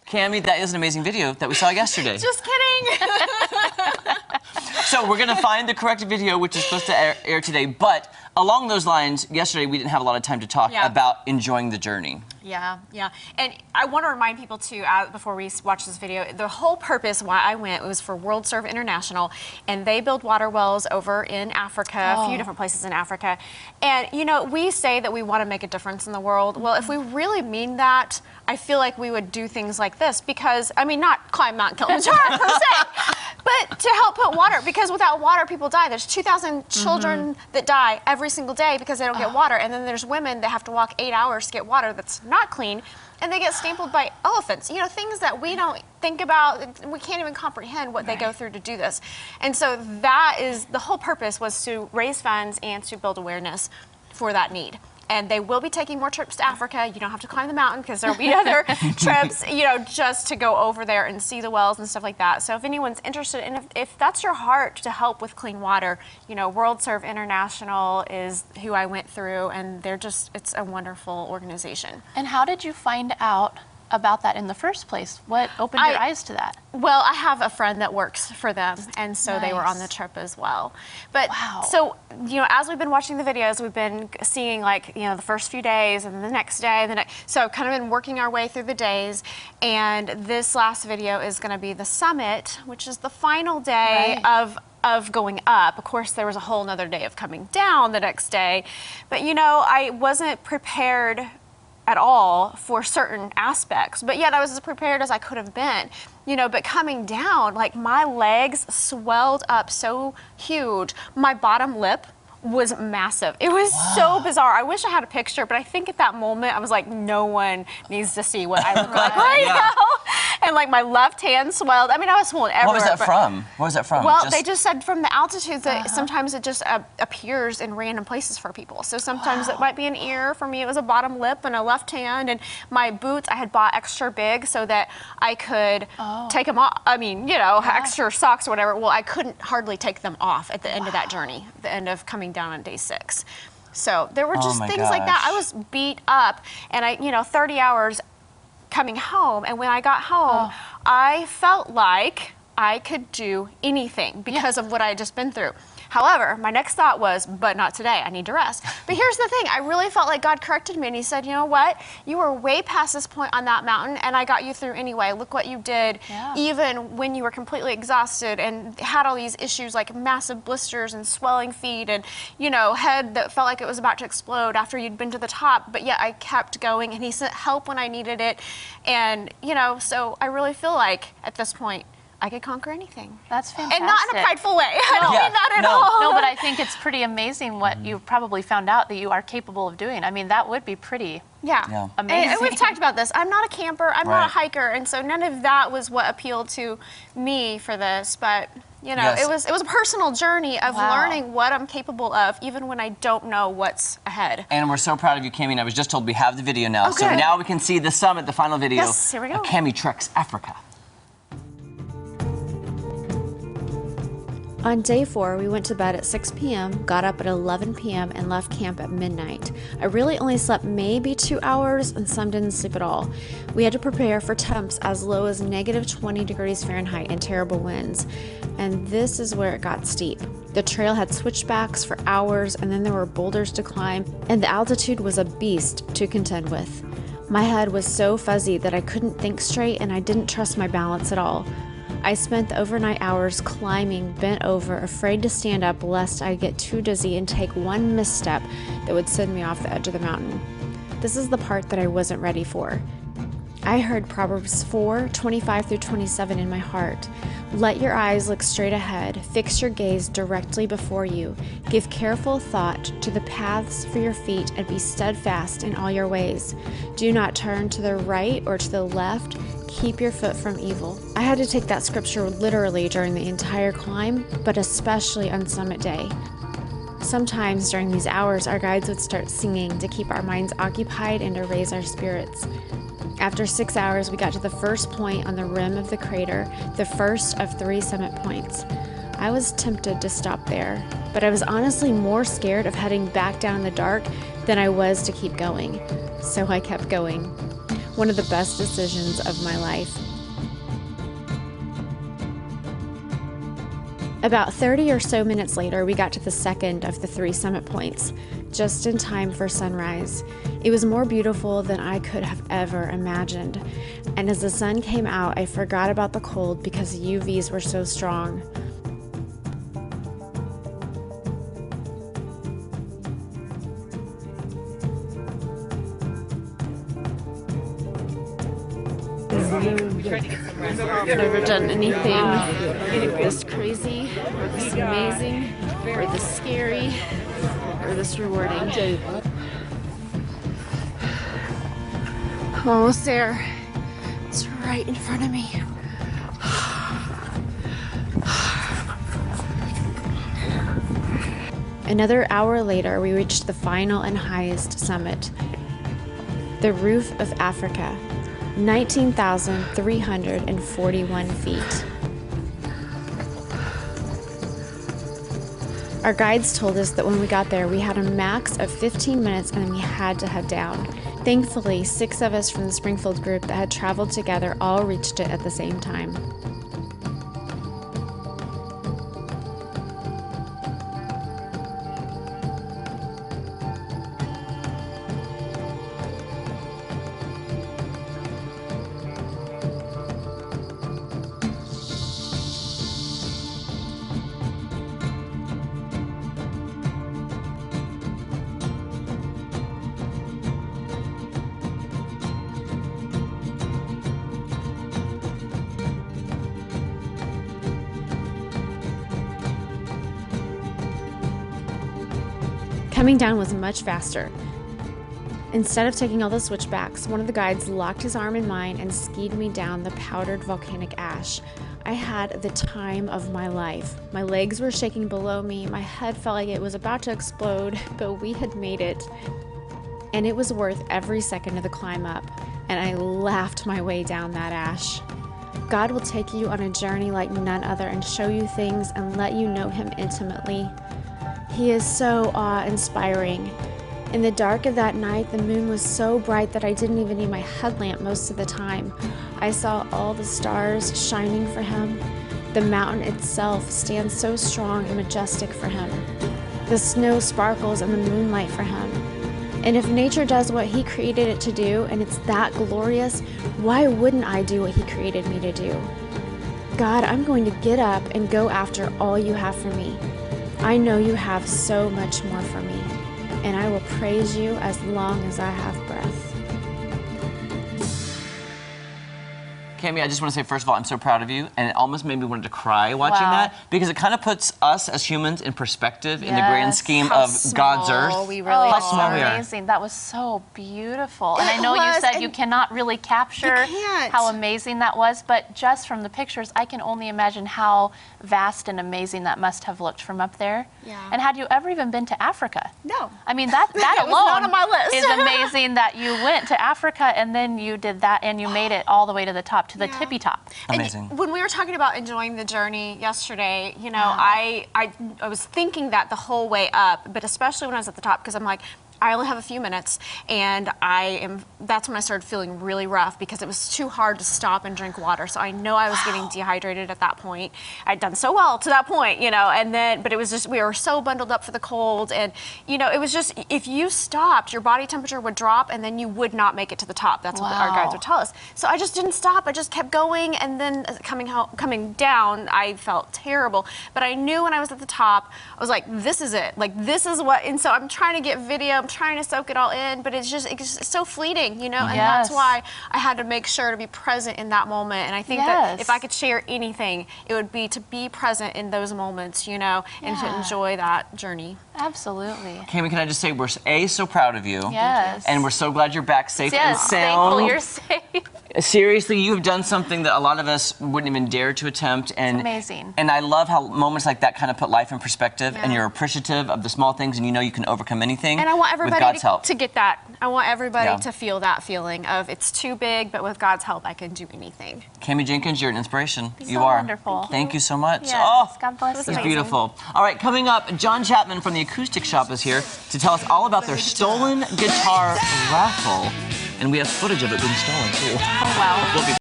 Cami, that is an amazing video that we saw yesterday. Just kidding. So we're going to find the correct video, which is supposed to air today. But along those lines, yesterday we didn't have a lot of time to talk about enjoying the journey. Yeah. And I want to remind people too, before we watch this video, the whole purpose why I went was for World Serve International, and they build water wells over in Africa, a few different places in Africa. And you know, we say that we want to make a difference in the world. Well, if we really mean that, I feel like we would do things like this because, I mean, not climb Mount Kilimanjaro per se, but to help put water, because without water, people die. There's 2,000 children that die every single day because they don't get water. And then there's women that have to walk 8 hours to get water that's not clean, and they get stampled by elephants. You know, things that we don't think about, we can't even comprehend what they go through to do this. And so that is, the whole purpose was to raise funds and to build awareness for that need. And they will be taking more trips to Africa. You don't have to climb the mountain because there'll be other trips, you know, just to go over there and see the wells and stuff like that. So if anyone's interested, and if that's your heart to help with clean water, you know, World Serve International is who I went through, and they're just, it's a wonderful organization. And how did you find out about that in the first place? What opened your eyes to that? Well, I have a friend that works for them, and so they were on the trip as well. But so, you know, as we've been watching the videos, we've been seeing, like, you know, the first few days and the next day, and then so kind of been working our way through the days. And this last video is going to be the summit, which is the final day of going up. Of course, there was a whole nother day of coming down the next day, but you know, I wasn't prepared at all for certain aspects, but yet I was as prepared as I could have been, you know. But coming down, like, my legs swelled up so huge, my bottom lip was massive. It was so bizarre. I wish I had a picture, but I think at that moment I was like, no one needs to see what I look like right now. And like, my left hand swelled. I mean, I was swollen everywhere. What was that from? What was that from? Well, they just said from the altitude that sometimes it just appears in random places for people. So sometimes it might be an ear. For me, it was a bottom lip and a left hand. And my boots, I had bought extra big so that I could take them off. I mean, you know, extra socks or whatever. Well, I couldn't hardly take them off at the end of that journey, the end of coming down on day 6. So there were just things like that. I was beat up, and I, you know, 30 hours coming home, and when I got home, I felt like I could do anything because of what I had just been through. However, my next thought was, but not today, I need to rest. But here's the thing, I really felt like God corrected me, and he said, you know what, you were way past this point on that mountain, and I got you through anyway. Look what you did, even when you were completely exhausted and had all these issues like massive blisters and swelling feet and, you know, head that felt like it was about to explode after you'd been to the top, but yet I kept going, and he sent help when I needed it. And, you know, so I really feel like at this point, I could conquer anything. That's fantastic. And not in a prideful way. I don't mean that at all. No, but I think it's pretty amazing what you probably found out that you are capable of doing. I mean, that would be pretty amazing. And we've talked about this. I'm not a camper. I'm not a hiker. And so none of that was what appealed to me for this. But, you know, it was a personal journey of learning what I'm capable of, even when I don't know what's ahead. And we're so proud of you, Cami. And I was just told we have the video now. So now we can see the summit, the final video. Yes, here we go. Cami Treks Africa. On day 4, we went to bed at 6 p.m., got up at 11 p.m., and left camp at midnight. I really only slept maybe 2 hours, and some didn't sleep at all. We had to prepare for temps as low as negative 20 degrees Fahrenheit and terrible winds. And this is where it got steep. The trail had switchbacks for hours, and then there were boulders to climb, and the altitude was a beast to contend with. My head was so fuzzy that I couldn't think straight, and I didn't trust my balance at all. I spent the overnight hours climbing, bent over, afraid to stand up lest I get too dizzy and take one misstep that would send me off the edge of the mountain. This is the part that I wasn't ready for. I heard Proverbs 4:25-27 in my heart. Let your eyes look straight ahead, fix your gaze directly before you, give careful thought to the paths for your feet, and be steadfast in all your ways. Do not turn to the right or to the left. Keep your foot from evil. I had to take that scripture literally during the entire climb, but especially on summit day. Sometimes during these hours, our guides would start singing to keep our minds occupied and to raise our spirits. After 6 hours, we got to the first point on the rim of the crater, the first of 3 summit points. I was tempted to stop there, but I was honestly more scared of heading back down in the dark than I was to keep going, so I kept going. One of the best decisions of my life. About 30 or so minutes later, we got to the second of the 3 summit points, just in time for sunrise. It was more beautiful than I could have ever imagined. And as the sun came out, I forgot about the cold because the UVs were so strong. I've never done anything this crazy, or this amazing, or this scary, or this rewarding. I'm almost there. It's right in front of me. Another hour later, we reached the final and highest summit, the Roof of Africa. 19,341 feet. Our guides told us that when we got there, we had a max of 15 minutes and then we had to head down. Thankfully, 6 of us from the Springfield group that had traveled together all reached it at the same time. Coming down was much faster. Instead of taking all the switchbacks, one of the guides locked his arm in mine and skied me down the powdered volcanic ash. I had the time of my life. My legs were shaking below me, my head felt like it was about to explode, but we had made it. And it was worth every second of the climb up, and I laughed my way down that ash. God will take you on a journey like none other and show you things and let you know Him intimately. He is so awe-inspiring. In the dark of that night, the moon was so bright that I didn't even need my headlamp most of the time. I saw all the stars shining for Him. The mountain itself stands so strong and majestic for Him. The snow sparkles in the moonlight for Him. And if nature does what He created it to do, and it's that glorious, why wouldn't I do what He created me to do? God, I'm going to get up and go after all You have for me. I know You have so much more for me, and I will praise You as long as I have breath. Cami, I just want to say, first of all, I'm so proud of you, and it almost made me want to cry watching Wow. that, because it kind of puts us as humans in perspective in the grand Yes. scheme How of God's small earth. we really How are. small we are. Amazing. That was so beautiful. And It I know you was, said and you cannot really capture you can't. how amazing that was, but just from the pictures, I can only imagine how vast and amazing that must have looked from up there. Yeah. And had you ever even been to Africa? No. I mean, that It was alone not on my list. is amazing that you went to Africa and then you did that and you made it all the way to the top, to the Yeah. tippy top. Amazing. And when we were talking about enjoying the journey yesterday, you know, I was thinking that the whole way up, but especially when I was at the top, because I'm like, I only have a few minutes, and that's when I started feeling really rough because it was too hard to stop and drink water. So I know I was getting dehydrated at that point. I'd done so well to that point, you know, but it was just, we were so bundled up for the cold, and, you know, it was just, if you stopped, your body temperature would drop, and then you would not make it to the top. That's what our guides Wow. would tell us. So I just didn't stop. I just kept going, and then coming down, I felt terrible. But I knew when I was at the top, I was like, this is it. Like, this is what, and so I'm trying to get video, I'm trying to soak it all in, but it's so fleeting, you know? And that's Yes. why I had to make sure to be present in that moment. And I think that Yes. if I could share anything, it would be to be present in those moments, you know, and to Yeah. enjoy that journey. Absolutely. Cami, can I just say, we're so proud of you. Yes. And we're so glad you're back safe and Yes, sound. thankful you're safe. Seriously, you've done something that a lot of us wouldn't even dare to attempt. And amazing. And I love how moments like that kind of put life in perspective, and Yeah. you're appreciative of the small things, and you know you can overcome anything. And I want with everybody God's help. to get that. I want everybody Yeah. to feel that feeling of it's too big, but with God's help, I can do anything. Cami Jenkins, you're an inspiration. You so are. wonderful. Thank you so much. Yes. Oh, God bless it's you. beautiful. All right, coming up, John Chapman from the Acoustic Shop is here to tell us all about their stolen guitar raffle. and we have footage of it being stolen too. Oh, wow. We'll be